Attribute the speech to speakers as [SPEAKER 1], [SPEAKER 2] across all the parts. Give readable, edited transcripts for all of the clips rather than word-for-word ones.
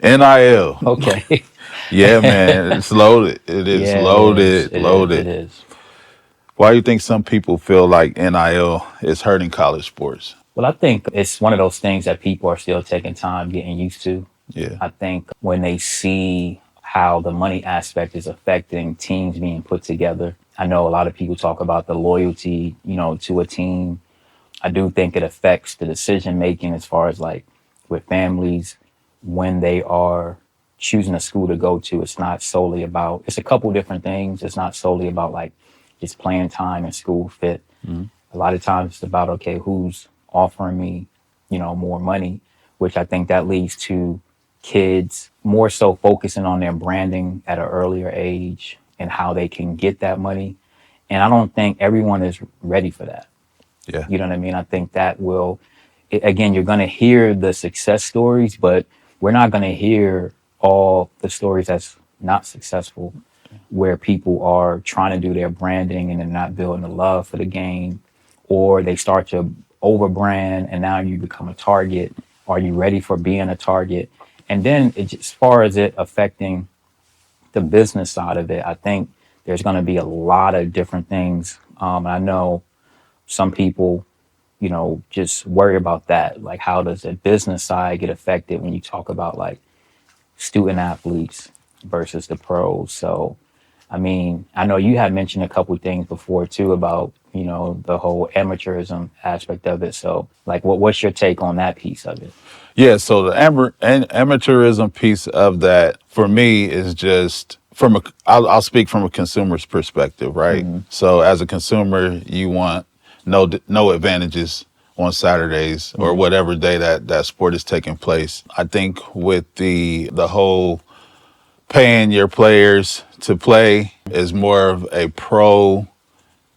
[SPEAKER 1] NIL.
[SPEAKER 2] Okay.
[SPEAKER 1] Yeah, man, it's loaded. It is
[SPEAKER 2] Yeah, it is.
[SPEAKER 1] loaded,
[SPEAKER 2] It is. It
[SPEAKER 1] loaded.
[SPEAKER 2] is.
[SPEAKER 1] Why do you think some people feel like NIL is hurting college sports?
[SPEAKER 2] Well, I think it's one of those things that people are still taking time getting used to.
[SPEAKER 1] Yeah,
[SPEAKER 2] I think when they see how the money aspect is affecting teams being put together, I know a lot of people talk about the loyalty, to a team. I do think it affects the decision making as far as like with families when they are choosing a school to go to. It's not solely about, it's a couple different things. It's not solely about like just playing time and school fit.
[SPEAKER 1] hmm
[SPEAKER 2] A lot of times it's about, okay, who's offering me, more money, which I think that leads to kids more so focusing on their branding at an earlier age and how they can get that money. And I don't think everyone is ready for that.
[SPEAKER 1] yeah,
[SPEAKER 2] You know what I mean? I think that will, again, you're going to hear the success stories, but we're not going to hear all the stories that's not successful, where people are trying to do their branding and they're not building a love for the game, or they start to overbrand and now you become a target. Are you ready for being a target? And then as far as it affecting the business side of it, I think there's going to be a lot of different things. I know some people, just worry about that. Like, how does the business side get affected when you talk about like student athletes versus the pros? So, I mean, I know you had mentioned a couple of things before too about, the whole amateurism aspect of it. So, like, what's your take on that piece of it?
[SPEAKER 1] yeah. So the amateurism piece of that for me is just I'll speak from a consumer's perspective, right?
[SPEAKER 2] Mm-hmm.
[SPEAKER 1] So as a consumer, you want no advantages on Saturdays or
[SPEAKER 2] Mm-hmm.
[SPEAKER 1] whatever day that sport is taking place. I think with the whole paying your players to play is more of a pro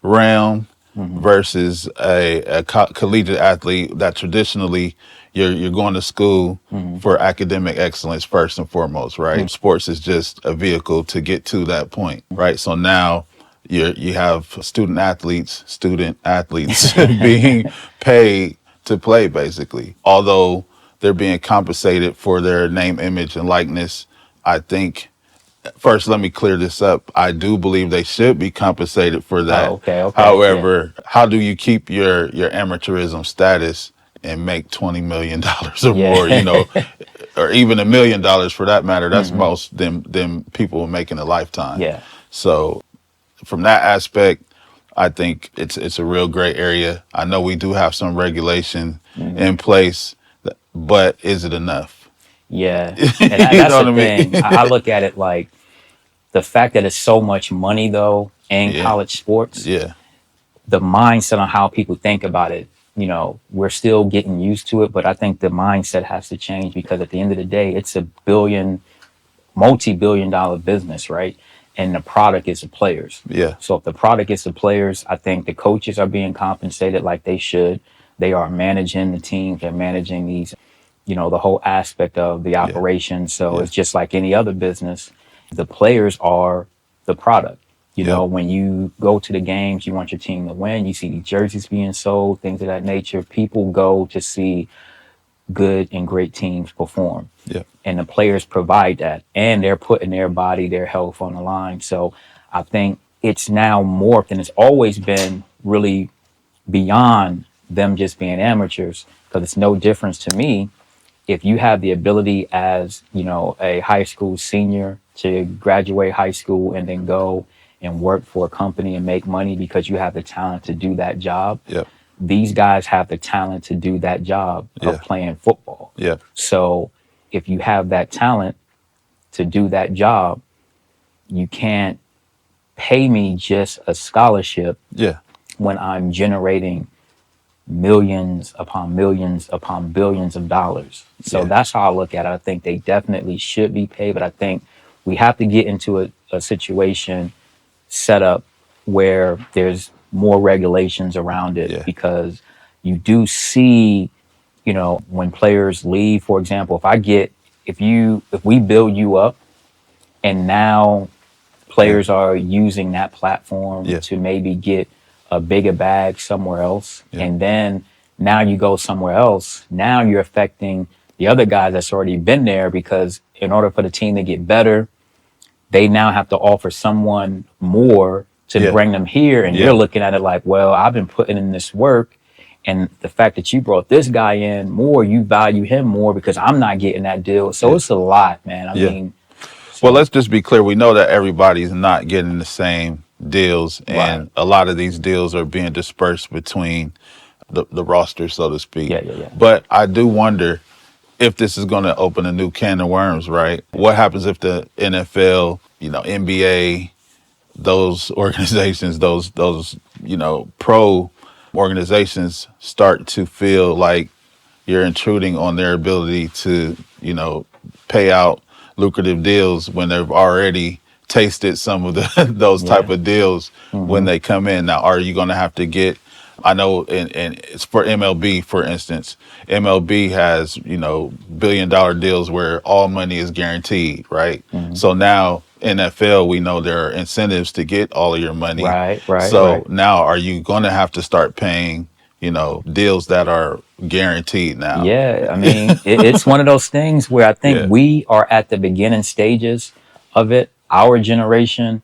[SPEAKER 1] realm
[SPEAKER 2] Mm-hmm.
[SPEAKER 1] versus a collegiate athlete that traditionally you're going to school
[SPEAKER 2] Mm-hmm.
[SPEAKER 1] for academic excellence first and foremost,
[SPEAKER 2] Mm-hmm.
[SPEAKER 1] right? Sports is just a vehicle to get to that point, right? So now you have student athletes being paid to play basically. Although they're being compensated for their name, image, and likeness, I think first, let me clear this up. I do believe they should be compensated for
[SPEAKER 2] Oh,
[SPEAKER 1] that.
[SPEAKER 2] okay, okay, yeah,
[SPEAKER 1] However, how do you keep your amateurism status and make $20 million or more,
[SPEAKER 2] yeah.
[SPEAKER 1] or even $1 million for that matter? That's
[SPEAKER 2] Mm-hmm.
[SPEAKER 1] most them people making a lifetime.
[SPEAKER 2] Yeah.
[SPEAKER 1] So from that aspect, I think it's a real gray area. I know we do have some regulation
[SPEAKER 2] Mm-hmm.
[SPEAKER 1] in place, but is it enough?
[SPEAKER 2] Yeah. And
[SPEAKER 1] You
[SPEAKER 2] that's
[SPEAKER 1] know
[SPEAKER 2] the
[SPEAKER 1] what I mean?
[SPEAKER 2] thing. I look at it like the fact that it's so much money though in
[SPEAKER 1] Yeah,
[SPEAKER 2] college sports,
[SPEAKER 1] yeah,
[SPEAKER 2] the mindset on how people think about it, we're still getting used to it, but I think the mindset has to change because at the end of the day, it's a multi-billion dollar business, right? And the product is the players.
[SPEAKER 1] yeah,
[SPEAKER 2] So if the product is the players, I think the coaches are being compensated like they should. They are managing the team. They're managing these, the whole aspect of the
[SPEAKER 1] yeah,
[SPEAKER 2] operation. So
[SPEAKER 1] yeah.
[SPEAKER 2] it's just like any other business. The players are the product.
[SPEAKER 1] Yep.
[SPEAKER 2] When you go to the games, you want your team to win. You see the jerseys being sold, things of that nature. People go to see good and great teams perform.
[SPEAKER 1] Yep.
[SPEAKER 2] And the players provide that. And they're putting their body, their health on the line. So I think it's now morphed and it's always been really beyond them just being amateurs. Because it's no difference to me if you have the ability as, a high school senior to graduate high school and then go and work for a company and make money because you have the talent to do that job.
[SPEAKER 1] Yep.
[SPEAKER 2] These guys have the talent to do that job of
[SPEAKER 1] Yeah.
[SPEAKER 2] playing football.
[SPEAKER 1] Yep.
[SPEAKER 2] So if you have that talent to do that job, you can't pay me just a scholarship
[SPEAKER 1] Yeah.
[SPEAKER 2] when I'm generating millions upon millions upon billions of dollars. So
[SPEAKER 1] Yeah.
[SPEAKER 2] that's how I look at it. I think they definitely should be paid, but I think we have to get into a situation set up where there's more regulations around it
[SPEAKER 1] Yeah.
[SPEAKER 2] because you do see, when players leave, for example, if we build you up and now
[SPEAKER 1] Yeah.
[SPEAKER 2] players are using that platform
[SPEAKER 1] Yeah.
[SPEAKER 2] to maybe get a bigger bag somewhere else.
[SPEAKER 1] Yeah.
[SPEAKER 2] And then now you go somewhere else. Now you're affecting the other guy that's already been there because in order for the team to get better, they now have to offer someone more to
[SPEAKER 1] Yeah.
[SPEAKER 2] bring them here. And
[SPEAKER 1] Yeah.
[SPEAKER 2] you're looking at it like, well, I've been putting in this work. And the fact that you brought this guy in more, you value him more because I'm not getting that deal. So
[SPEAKER 1] Yeah.
[SPEAKER 2] it's a lot, man. I
[SPEAKER 1] Yeah.
[SPEAKER 2] mean,
[SPEAKER 1] Well,
[SPEAKER 2] so
[SPEAKER 1] let's just be clear. We know that everybody's not getting the same deals,
[SPEAKER 2] right.
[SPEAKER 1] and a lot of these deals are being dispersed between the roster, so to speak.
[SPEAKER 2] Yeah, yeah, yeah.
[SPEAKER 1] But I do wonder if this is going to open a new can of worms, right? What happens if the NFL, NBA, those organizations, those pro organizations start to feel like you're intruding on their ability to, pay out lucrative deals when they've already tasted some of the those type
[SPEAKER 2] Yeah.
[SPEAKER 1] of deals when
[SPEAKER 2] Hmm.
[SPEAKER 1] they come in. Now, are you going to have to get? I know, and it's for MLB, for instance. MLB has billion-dollar deals where all money is guaranteed, right?
[SPEAKER 2] Hmm.
[SPEAKER 1] So now NFL, we know there are incentives to get all of your money.
[SPEAKER 2] Right, right,
[SPEAKER 1] So
[SPEAKER 2] right.
[SPEAKER 1] now, are you going to have to start paying deals that are guaranteed now?
[SPEAKER 2] Yeah, I mean, it's one of those things where I think
[SPEAKER 1] Yeah,
[SPEAKER 2] we are at the beginning stages of it. Our generation,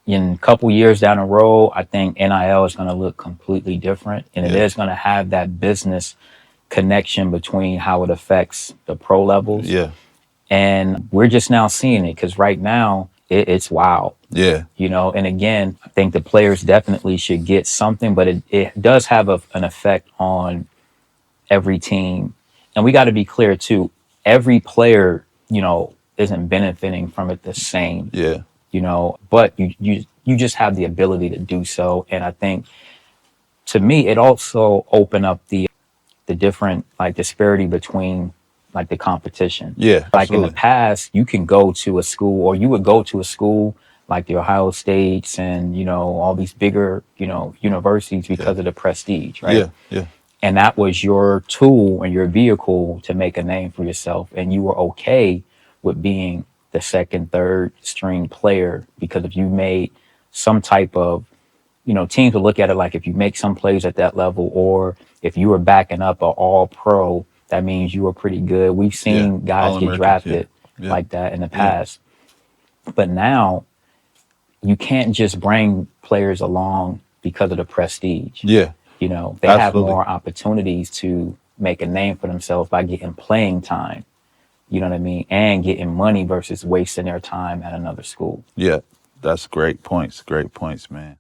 [SPEAKER 2] in a couple years down the road, I think NIL is going to look completely different, and it
[SPEAKER 1] yeah,
[SPEAKER 2] is going to have that business connection between how it affects the pro levels.
[SPEAKER 1] yeah,
[SPEAKER 2] And we're just now seeing it because right now it's wild,
[SPEAKER 1] yeah,
[SPEAKER 2] And again, I think the players definitely should get something, but it does have an effect on every team. And we got to be clear too. Every player, isn't benefiting from it the same,
[SPEAKER 1] yeah,
[SPEAKER 2] but you just have the ability to do so. And I think to me, it also opened up the different like disparity between like the competition.
[SPEAKER 1] yeah,
[SPEAKER 2] Like in the
[SPEAKER 1] absolutely.
[SPEAKER 2] past, you can go to a school or you would go to a school like the Ohio States and, all these bigger, universities
[SPEAKER 1] Yeah,
[SPEAKER 2] because of the prestige, right?
[SPEAKER 1] yeah, yeah,
[SPEAKER 2] And that was your tool and your vehicle to make a name for yourself. And you were okay with being the second, third string player because if you made some type of, teams will look at it like if you make some plays at that level or if you were backing up an all pro, that means you were pretty good. We've
[SPEAKER 1] yeah.
[SPEAKER 2] seen guys
[SPEAKER 1] All
[SPEAKER 2] get
[SPEAKER 1] Americans. Yeah,
[SPEAKER 2] drafted
[SPEAKER 1] yeah,
[SPEAKER 2] like that in the
[SPEAKER 1] yeah,
[SPEAKER 2] past. But now you can't just bring players along because of the prestige.
[SPEAKER 1] yeah.
[SPEAKER 2] They have
[SPEAKER 1] Absolutely.
[SPEAKER 2] more opportunities to make a name for themselves by getting playing time, you know what I mean? And getting money versus wasting their time at another school.
[SPEAKER 1] Yeah, that's great points. Great points, man.